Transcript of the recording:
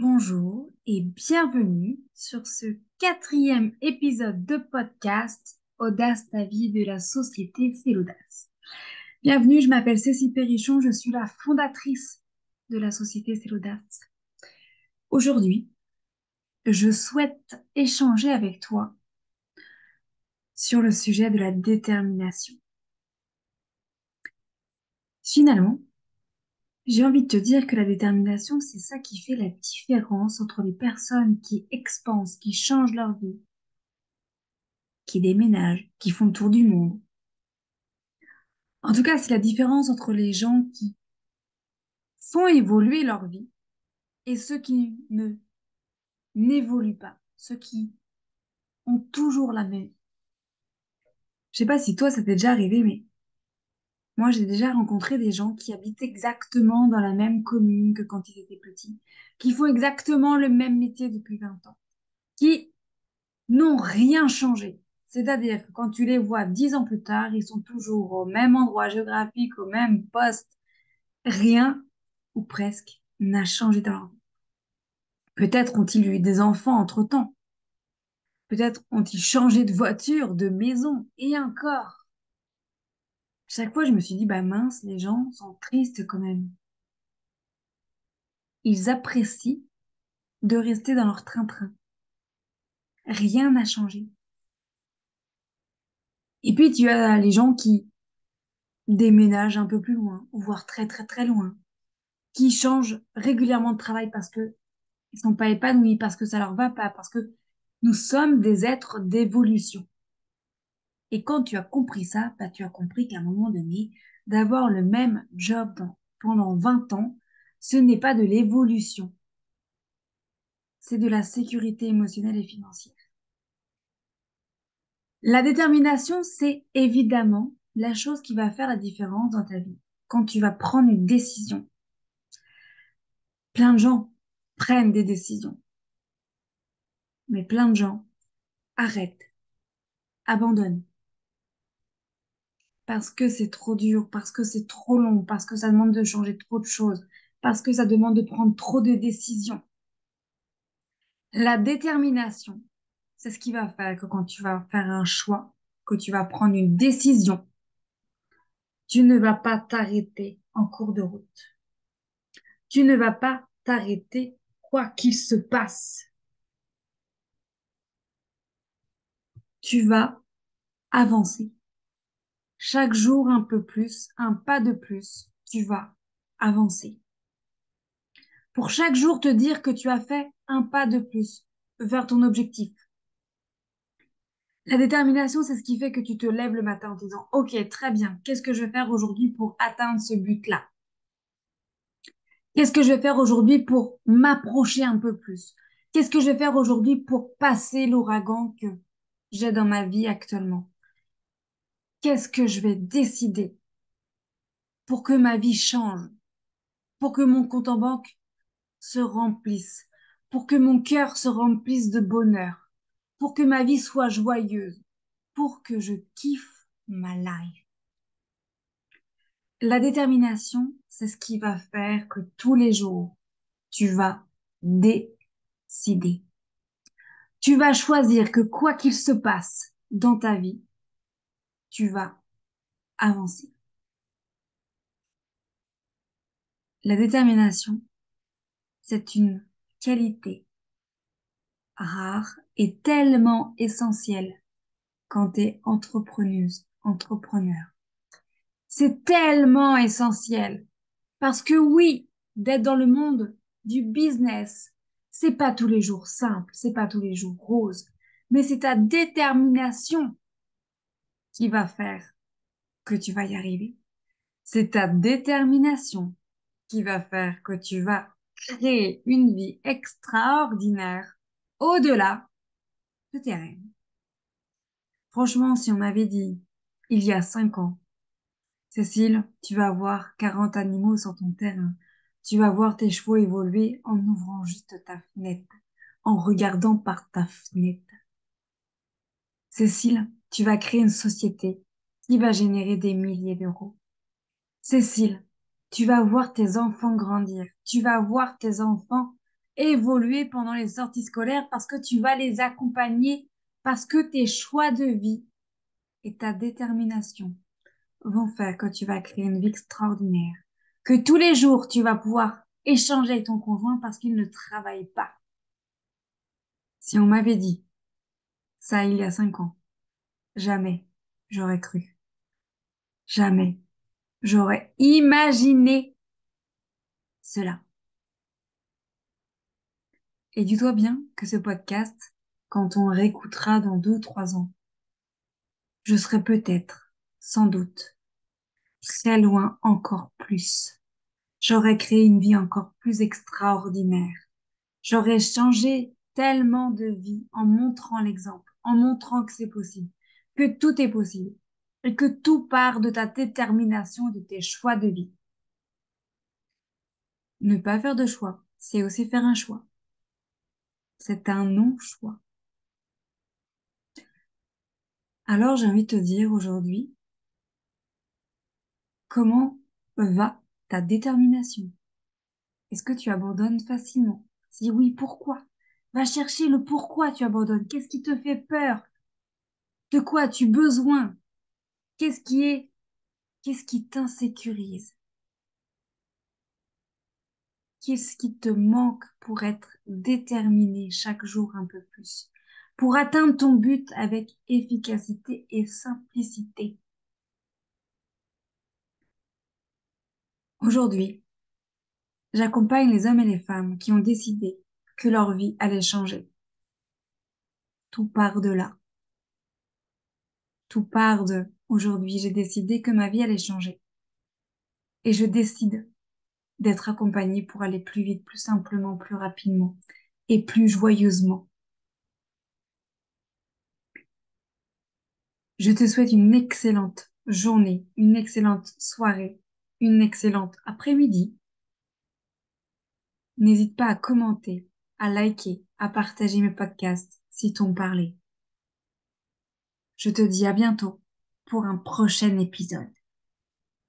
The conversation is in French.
Bonjour et bienvenue sur ce quatrième épisode de podcast Audace ta vie de la société C'est l'audace. Bienvenue, je m'appelle Cécile Perrichon, je suis la fondatrice de la société C'est l'audace. Aujourd'hui, je souhaite échanger avec toi sur le sujet de la détermination. Finalement, j'ai envie de te dire que la détermination, c'est ça qui fait la différence entre les personnes qui expansent, qui changent leur vie, qui déménagent, qui font le tour du monde. En tout cas, c'est la différence entre les gens qui font évoluer leur vie et ceux qui ne n'évoluent pas, ceux qui ont toujours la même. Je sais pas si toi, ça t'est déjà arrivé, mais moi, j'ai déjà rencontré des gens qui habitent exactement dans la même commune que quand ils étaient petits, qui font exactement le même métier depuis 20 ans, qui n'ont rien changé. C'est-à-dire que quand tu les vois 10 ans plus tard, ils sont toujours au même endroit géographique, au même poste. Rien, ou presque, n'a changé dans leur vie. Peut-être ont-ils eu des enfants entre-temps. Peut-être ont-ils changé de voiture, de maison, et encore. Chaque fois, je me suis dit, bah mince, les gens sont tristes quand même. Ils apprécient de rester dans leur train-train. Rien n'a changé. Et puis, tu as les gens qui déménagent un peu plus loin, voire très très très loin, qui changent régulièrement de travail parce que ils sont pas épanouis, parce que ça leur va pas, parce que nous sommes des êtres d'évolution. Et quand tu as compris ça, bah, tu as compris qu'à un moment donné, d'avoir le même job pendant 20 ans, ce n'est pas de l'évolution, c'est de la sécurité émotionnelle et financière. La détermination, c'est évidemment la chose qui va faire la différence dans ta vie. Quand tu vas prendre une décision, plein de gens prennent des décisions, mais plein de gens arrêtent, abandonnent, parce que c'est trop dur, parce que c'est trop long, parce que ça demande de changer trop de choses, parce que ça demande de prendre trop de décisions. La détermination, c'est ce qui va faire que quand tu vas faire un choix, que tu vas prendre une décision, tu ne vas pas t'arrêter en cours de route. Tu ne vas pas t'arrêter quoi qu'il se passe. Tu vas avancer. Chaque jour un peu plus, un pas de plus, tu vas avancer. Pour chaque jour te dire que tu as fait un pas de plus vers ton objectif. La détermination, c'est ce qui fait que tu te lèves le matin en te disant, OK, très bien, qu'est-ce que je vais faire aujourd'hui pour atteindre ce but-là? Qu'est-ce que je vais faire aujourd'hui pour m'approcher un peu plus? Qu'est-ce que je vais faire aujourd'hui pour passer l'ouragan que j'ai dans ma vie actuellement? Qu'est-ce que je vais décider pour que ma vie change, pour que mon compte en banque se remplisse, pour que mon cœur se remplisse de bonheur, pour que ma vie soit joyeuse, pour que je kiffe ma life? La détermination, c'est ce qui va faire que tous les jours, tu vas décider. Tu vas choisir que quoi qu'il se passe dans ta vie, tu vas avancer. La détermination, c'est une qualité rare et tellement essentielle quand tu es entrepreneuse, entrepreneur. C'est tellement essentiel parce que oui, d'être dans le monde du business, c'est pas tous les jours simple, c'est pas tous les jours rose, mais c'est ta détermination qui va faire que tu vas y arriver. C'est ta détermination qui va faire que tu vas créer une vie extraordinaire au-delà de tes rêves. Franchement, si on m'avait dit il y a 5 ans, Cécile, tu vas avoir 40 animaux sur ton terrain, tu vas voir tes chevaux évoluer en ouvrant juste ta fenêtre, en regardant par ta fenêtre. Cécile, tu vas créer une société qui va générer des milliers d'euros. Cécile, tu vas voir tes enfants grandir, tu vas voir tes enfants évoluer pendant les sorties scolaires, parce que tu vas les accompagner, parce que tes choix de vie et ta détermination vont faire que tu vas créer une vie extraordinaire, que tous les jours tu vas pouvoir échanger avec ton conjoint parce qu'il ne travaille pas. Si on m'avait dit ça il y a 5 ans, jamais j'aurais cru, jamais j'aurais imaginé cela. Et dis-toi bien que ce podcast, quand on réécoutera dans 2 ou 3 ans, je serai peut-être, sans doute, très loin encore plus. J'aurais créé une vie encore plus extraordinaire. J'aurais changé tellement de vie en montrant l'exemple, en montrant que c'est possible, que tout est possible et que tout part de ta détermination et de tes choix de vie. Ne pas faire de choix, c'est aussi faire un choix. C'est un non-choix. Alors j'ai envie de te dire aujourd'hui, comment va ta détermination? Est-ce que tu abandonnes facilement? Si oui, pourquoi? Va chercher le pourquoi tu abandonnes. Qu'est-ce qui te fait peur? De quoi as-tu besoin? Qu'est-ce qui est, qu'est-ce qui t'insécurise? Qu'est-ce qui te manque pour être déterminé chaque jour un peu plus? Pour atteindre ton but avec efficacité et simplicité. Aujourd'hui, j'accompagne les hommes et les femmes qui ont décidé que leur vie allait changer. Tout part de là. Tout part de aujourd'hui, j'ai décidé que ma vie allait changer. Et je décide d'être accompagnée pour aller plus vite, plus simplement, plus rapidement et plus joyeusement. Je te souhaite une excellente journée, une excellente soirée, une excellente après-midi. N'hésite pas à commenter, à liker, à partager mes podcasts si t'en parlais. Je te dis à bientôt pour un prochain épisode.